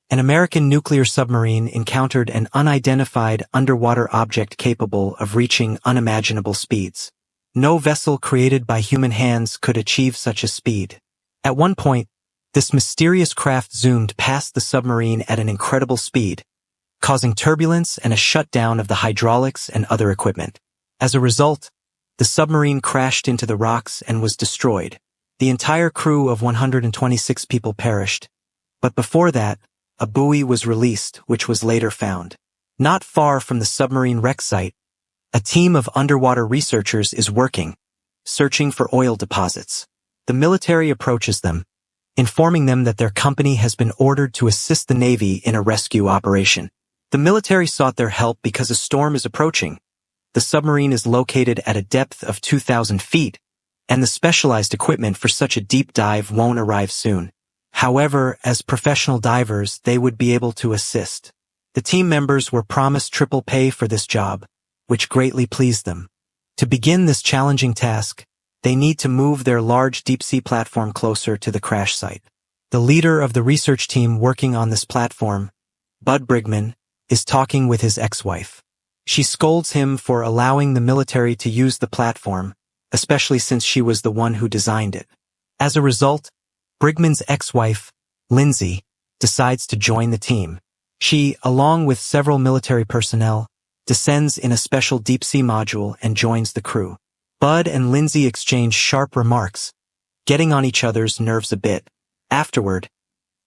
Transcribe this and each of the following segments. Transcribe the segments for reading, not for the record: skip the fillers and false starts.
An American nuclear submarine encountered an unidentified underwater object capable of reaching unimaginable speeds. No vessel created by human hands could achieve such a speed. At one point, this mysterious craft zoomed past the submarine at an incredible speed, causing turbulence and a shutdown of the hydraulics and other equipment. As a result, the submarine crashed into the rocks and was destroyed. The entire crew of 126 people perished. But before that, a buoy was released, which was later found. Not far from the submarine wreck site, a team of underwater researchers is working, searching for oil deposits. The military approaches them, informing them that their company has been ordered to assist the Navy in a rescue operation. The military sought their help because a storm is approaching. The submarine is located at a depth of 2,000 feet, and the specialized equipment for such a deep dive won't arrive soon. However, as professional divers, they would be able to assist. The team members were promised triple pay for this job, which greatly pleased them. To begin this challenging task, they need to move their large deep-sea platform closer to the crash site. The leader of the research team working on this platform, Bud Brigman, is talking with his ex-wife. She scolds him for allowing the military to use the platform, especially since she was the one who designed it. As a result, Brigman's ex-wife, Lindsay, decides to join the team. She, along with several military personnel, descends in a special deep-sea module and joins the crew. Bud and Lindsay exchange sharp remarks, getting on each other's nerves a bit. Afterward,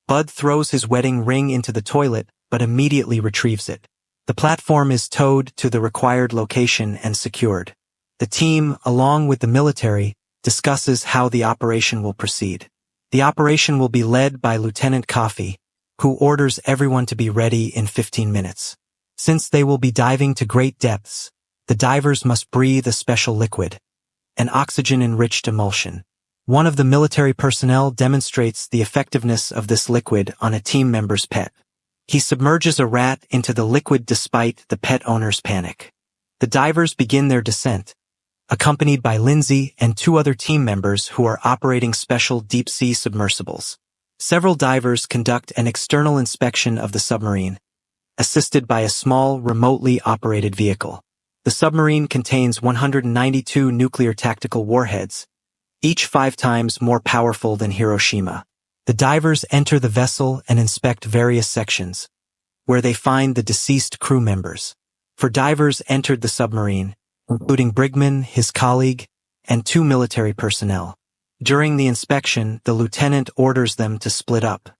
Bud throws his wedding ring into the toilet but immediately retrieves it. The platform is towed to the required location and secured. The team, along with the military, discusses how the operation will proceed. The operation will be led by Lieutenant Coffee, who orders everyone to be ready in 15 minutes. Since they will be diving to great depths, the divers must breathe a special liquid, an oxygen-enriched emulsion. One of the military personnel demonstrates the effectiveness of this liquid on a team member's pet. He submerges a rat into the liquid despite the pet owner's panic. The divers begin their descent, accompanied by Lindsay and two other team members who are operating special deep-sea submersibles. Several divers conduct an external inspection of the submarine, assisted by a small, remotely operated vehicle. The submarine contains 192 nuclear tactical warheads, each 5 times more powerful than Hiroshima. The divers enter the vessel and inspect various sections, where they find the deceased crew members. 4 divers entered the submarine, including Brigman, his colleague, and 2 military personnel. During the inspection, the lieutenant orders them to split up.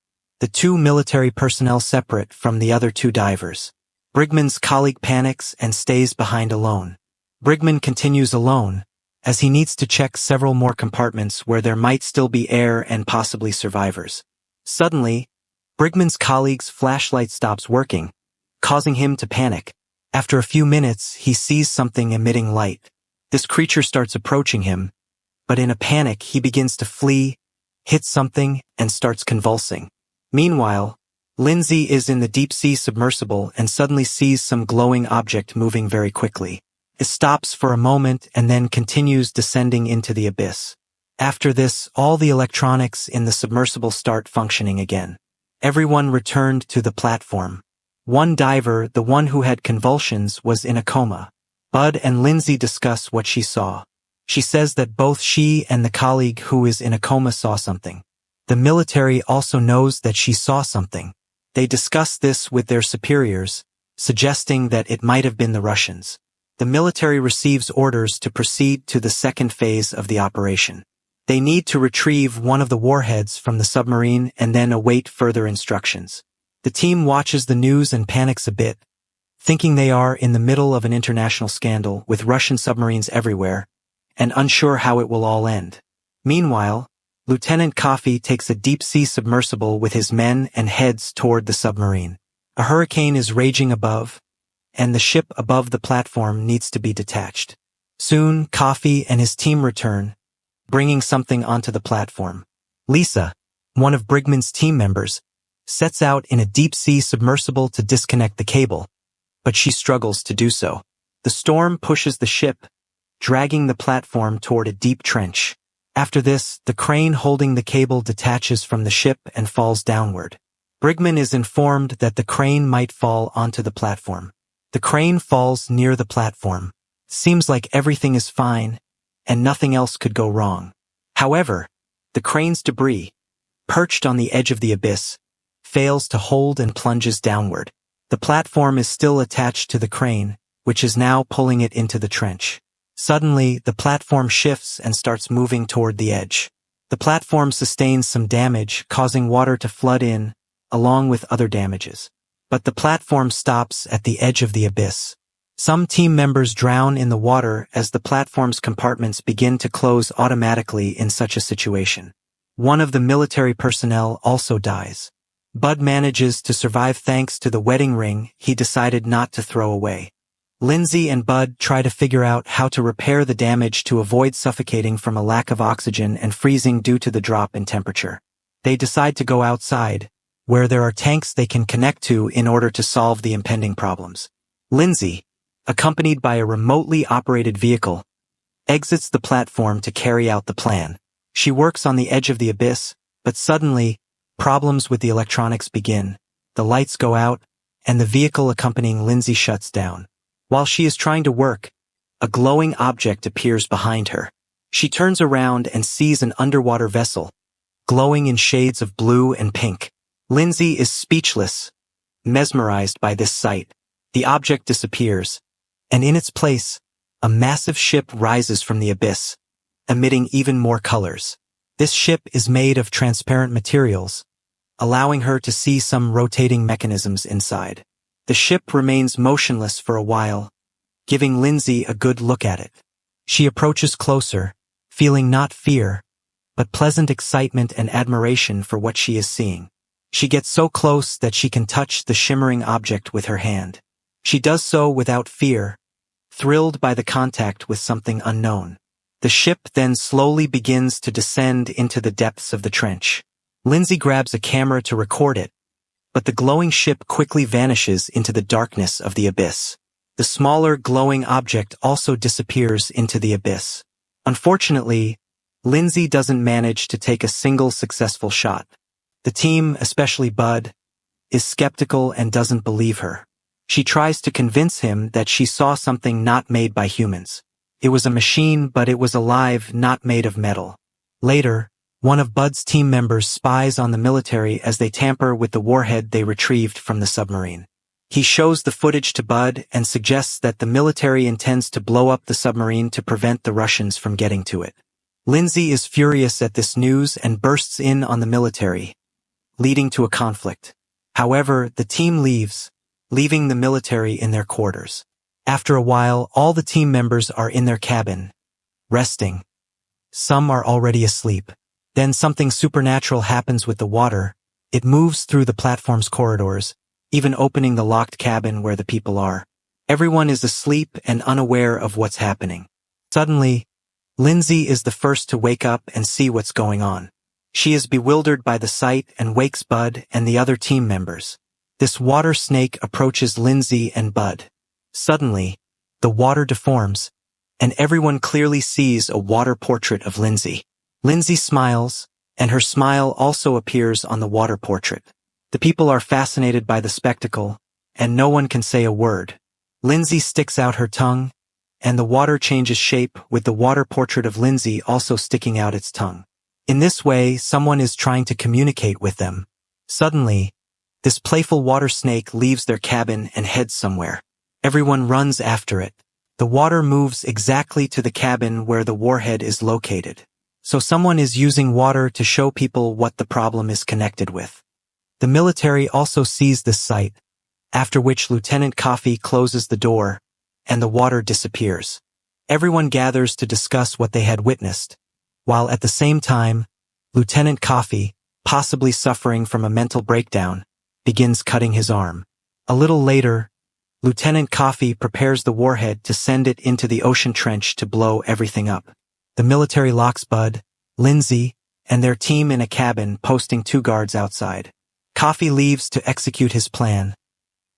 The 2 military personnel separate from the other 2 divers. Brigman's colleague panics and stays behind alone. Brigman continues alone, as he needs to check several more compartments where there might still be air and possibly survivors. Suddenly, Brigman's colleague's flashlight stops working, causing him to panic. After a few minutes, he sees something emitting light. This creature starts approaching him, but in a panic he begins to flee, hits something, and starts convulsing. Meanwhile, Lindsay is in the deep-sea submersible and suddenly sees some glowing object moving very quickly. It stops for a moment and then continues descending into the abyss. After this, all the electronics in the submersible start functioning again. Everyone returned to the platform. One diver, the one who had convulsions, was in a coma. Bud and Lindsay discuss what she saw. She says that both she and the colleague who is in a coma saw something. The military also knows that she saw something. They discuss this with their superiors, suggesting that it might have been the Russians. The military receives orders to proceed to the second phase of the operation. They need to retrieve one of the warheads from the submarine and then await further instructions. The team watches the news and panics a bit, thinking they are in the middle of an international scandal with Russian submarines everywhere, and unsure how it will all end. Meanwhile, Lieutenant Coffee takes a deep-sea submersible with his men and heads toward the submarine. A hurricane is raging above, and the ship above the platform needs to be detached. Soon, Coffee and his team return, bringing something onto the platform. Lisa, one of Brigman's team members, sets out in a deep-sea submersible to disconnect the cable, but she struggles to do so. The storm pushes the ship, dragging the platform toward a deep trench. After this, the crane holding the cable detaches from the ship and falls downward. Brigman is informed that the crane might fall onto the platform. The crane falls near the platform. Seems like everything is fine, and nothing else could go wrong. However, the crane's debris, perched on the edge of the abyss, fails to hold and plunges downward. The platform is still attached to the crane, which is now pulling it into the trench. Suddenly, the platform shifts and starts moving toward the edge. The platform sustains some damage, causing water to flood in, along with other damages. But the platform stops at the edge of the abyss. Some team members drown in the water as the platform's compartments begin to close automatically in such a situation. One of the military personnel also dies. Bud manages to survive thanks to the wedding ring he decided not to throw away. Lindsay and Bud try to figure out how to repair the damage to avoid suffocating from a lack of oxygen and freezing due to the drop in temperature. They decide to go outside, where there are tanks they can connect to in order to solve the impending problems. Lindsay, accompanied by a remotely operated vehicle, exits the platform to carry out the plan. She works on the edge of the abyss, but suddenly, problems with the electronics begin, the lights go out, and the vehicle accompanying Lindsay shuts down. While she is trying to work, a glowing object appears behind her. She turns around and sees an underwater vessel, glowing in shades of blue and pink. Lindsay is speechless, mesmerized by this sight. The object disappears, and in its place, a massive ship rises from the abyss, emitting even more colors. This ship is made of transparent materials, allowing her to see some rotating mechanisms inside. The ship remains motionless for a while, giving Lindsay a good look at it. She approaches closer, feeling not fear, but pleasant excitement and admiration for what she is seeing. She gets so close that she can touch the shimmering object with her hand. She does so without fear, thrilled by the contact with something unknown. The ship then slowly begins to descend into the depths of the trench. Lindsay grabs a camera to record it, but the glowing ship quickly vanishes into the darkness of the abyss. The smaller glowing object also disappears into the abyss. Unfortunately, Lindsay doesn't manage to take a single successful shot. The team, especially Bud, is skeptical and doesn't believe her. She tries to convince him that she saw something not made by humans. It was a machine, but it was alive, not made of metal. Later, one of Bud's team members spies on the military as they tamper with the warhead they retrieved from the submarine. He shows the footage to Bud and suggests that the military intends to blow up the submarine to prevent the Russians from getting to it. Lindsay is furious at this news and bursts in on the military, leading to a conflict. However, the team leaves, leaving the military in their quarters. After a while, all the team members are in their cabin, resting. Some are already asleep. Then something supernatural happens with the water. It moves through the platform's corridors, even opening the locked cabin where the people are. Everyone is asleep and unaware of what's happening. Suddenly, Lindsay is the first to wake up and see what's going on. She is bewildered by the sight and wakes Bud and the other team members. This water snake approaches Lindsay and Bud. Suddenly, the water deforms, and everyone clearly sees a water portrait of Lindsay. Lindsay smiles, and her smile also appears on the water portrait. The people are fascinated by the spectacle, and no one can say a word. Lindsay sticks out her tongue, and the water changes shape with the water portrait of Lindsay also sticking out its tongue. In this way, someone is trying to communicate with them. Suddenly, this playful water snake leaves their cabin and heads somewhere. Everyone runs after it. The water moves exactly to the cabin where the warhead is located. So someone is using water to show people what the problem is connected with. The military also sees this sight, after which Lieutenant Coffee closes the door, and the water disappears. Everyone gathers to discuss what they had witnessed, while at the same time, Lieutenant Coffee, possibly suffering from a mental breakdown, begins cutting his arm. A little later, Lieutenant Coffee prepares the warhead to send it into the ocean trench to blow everything up. The military locks Bud, Lindsay, and their team in a cabin, posting 2 guards outside. Coffee leaves to execute his plan,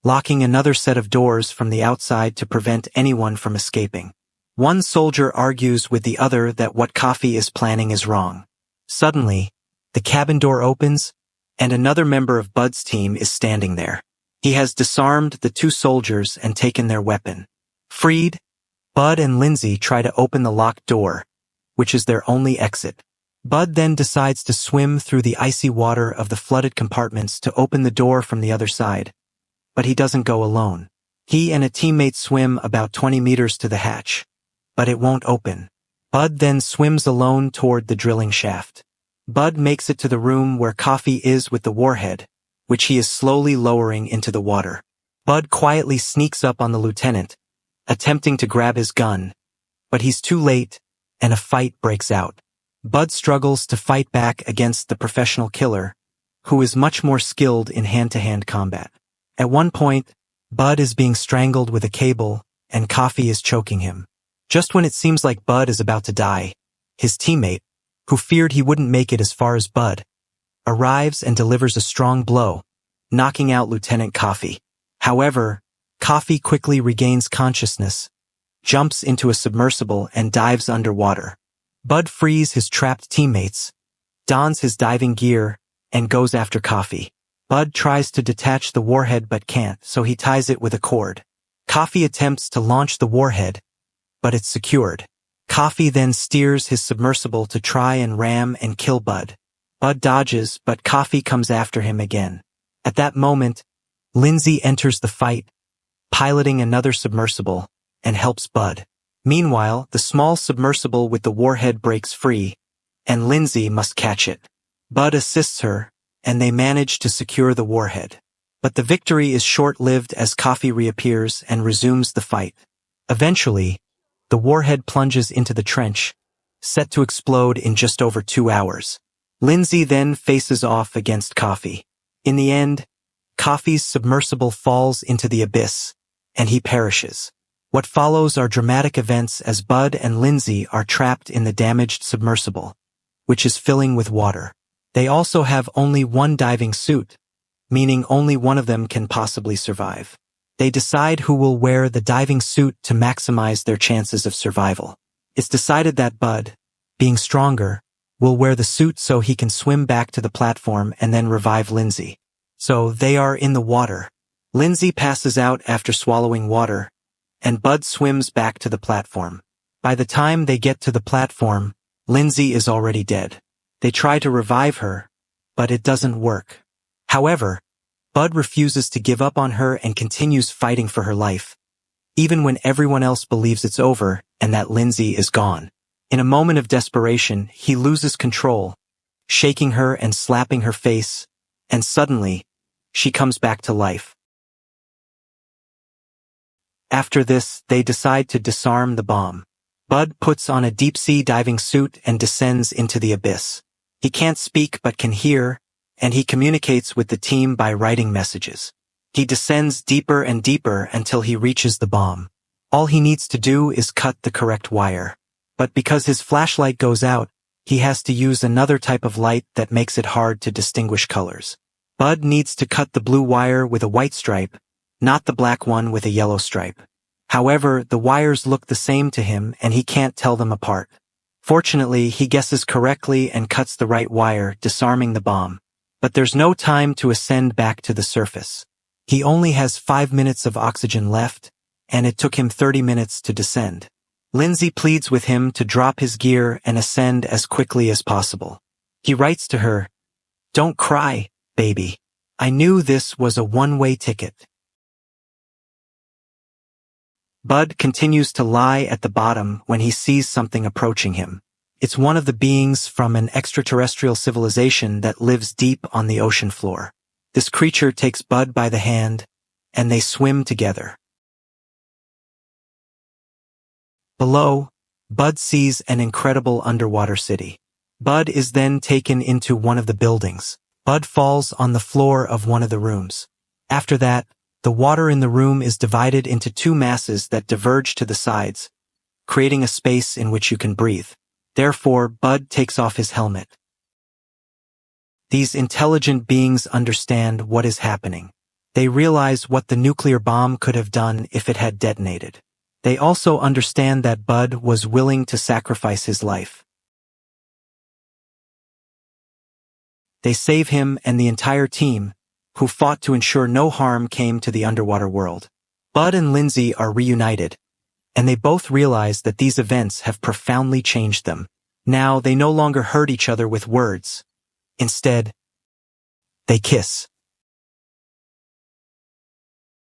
locking another set of doors from the outside to prevent anyone from escaping. One soldier argues with the other that what Coffee is planning is wrong. Suddenly, the cabin door opens, and another member of Bud's team is standing there. He has disarmed the two soldiers and taken their weapon. Freed, Bud and Lindsay try to open the locked door, which is their only exit. Bud then decides to swim through the icy water of the flooded compartments to open the door from the other side. But he doesn't go alone. He and a teammate swim about 20 meters to the hatch, but it won't open. Bud then swims alone toward the drilling shaft. Bud makes it to the room where Coffee is with the warhead, which he is slowly lowering into the water. Bud quietly sneaks up on the lieutenant, attempting to grab his gun, but he's too late, and a fight breaks out. Bud struggles to fight back against the professional killer, who is much more skilled in hand-to-hand combat. At one point, Bud is being strangled with a cable, and Coffee is choking him. Just when it seems like Bud is about to die, his teammate, who feared he wouldn't make it as far as Bud, arrives and delivers a strong blow, knocking out Lieutenant Coffee. However, Coffee quickly regains consciousness, jumps into a submersible and dives underwater. Bud frees his trapped teammates, dons his diving gear, and goes after Coffee. Bud tries to detach the warhead but can't, so he ties it with a cord. Coffee attempts to launch the warhead, but it's secured. Coffee then steers his submersible to try and ram and kill Bud. Bud dodges, but Coffee comes after him again. At that moment, Lindsay enters the fight, piloting another submersible, and helps Bud. Meanwhile, the small submersible with the warhead breaks free, and Lindsay must catch it. Bud assists her, and they manage to secure the warhead. But the victory is short-lived as Coffee reappears and resumes the fight. Eventually, the warhead plunges into the trench, set to explode in just over 2 hours. Lindsay then faces off against Coffee. In the end, Coffee's submersible falls into the abyss, and he perishes. What follows are dramatic events as Bud and Lindsay are trapped in the damaged submersible, which is filling with water. They also have only one diving suit, meaning only one of them can possibly survive. They decide who will wear the diving suit to maximize their chances of survival. It's decided that Bud, being stronger, will wear the suit so he can swim back to the platform and then revive Lindsay. So they are in the water. Lindsay passes out after swallowing water, and Bud swims back to the platform. By the time they get to the platform, Lindsay is already dead. They try to revive her, but it doesn't work. However, Bud refuses to give up on her and continues fighting for her life, even when everyone else believes it's over and that Lindsay is gone. In a moment of desperation, he loses control, shaking her and slapping her face, and suddenly, she comes back to life. After this, they decide to disarm the bomb. Bud puts on a deep-sea diving suit and descends into the abyss. He can't speak but can hear, and he communicates with the team by writing messages. He descends deeper and deeper until he reaches the bomb. All he needs to do is cut the correct wire. But because his flashlight goes out, he has to use another type of light that makes it hard to distinguish colors. Bud needs to cut the blue wire with a white stripe, not the black one with a yellow stripe. However, the wires look the same to him and he can't tell them apart. Fortunately, he guesses correctly and cuts the right wire, disarming the bomb. But there's no time to ascend back to the surface. He only has 5 minutes of oxygen left, and it took him 30 minutes to descend. Lindsay pleads with him to drop his gear and ascend as quickly as possible. He writes to her, "Don't cry, baby. I knew this was a one-way ticket." Bud continues to lie at the bottom when he sees something approaching him. It's one of the beings from an extraterrestrial civilization that lives deep on the ocean floor. This creature takes Bud by the hand, and they swim together. Below, Bud sees an incredible underwater city. Bud is then taken into one of the buildings. Bud falls on the floor of one of the rooms. After that, the water in the room is divided into two masses that diverge to the sides, creating a space in which you can breathe. Therefore, Bud takes off his helmet. These intelligent beings understand what is happening. They realize what the nuclear bomb could have done if it had detonated. They also understand that Bud was willing to sacrifice his life. They save him and the entire team, who fought to ensure no harm came to the underwater world. Bud and Lindsay are reunited, and they both realize that these events have profoundly changed them. Now they no longer hurt each other with words. Instead, they kiss.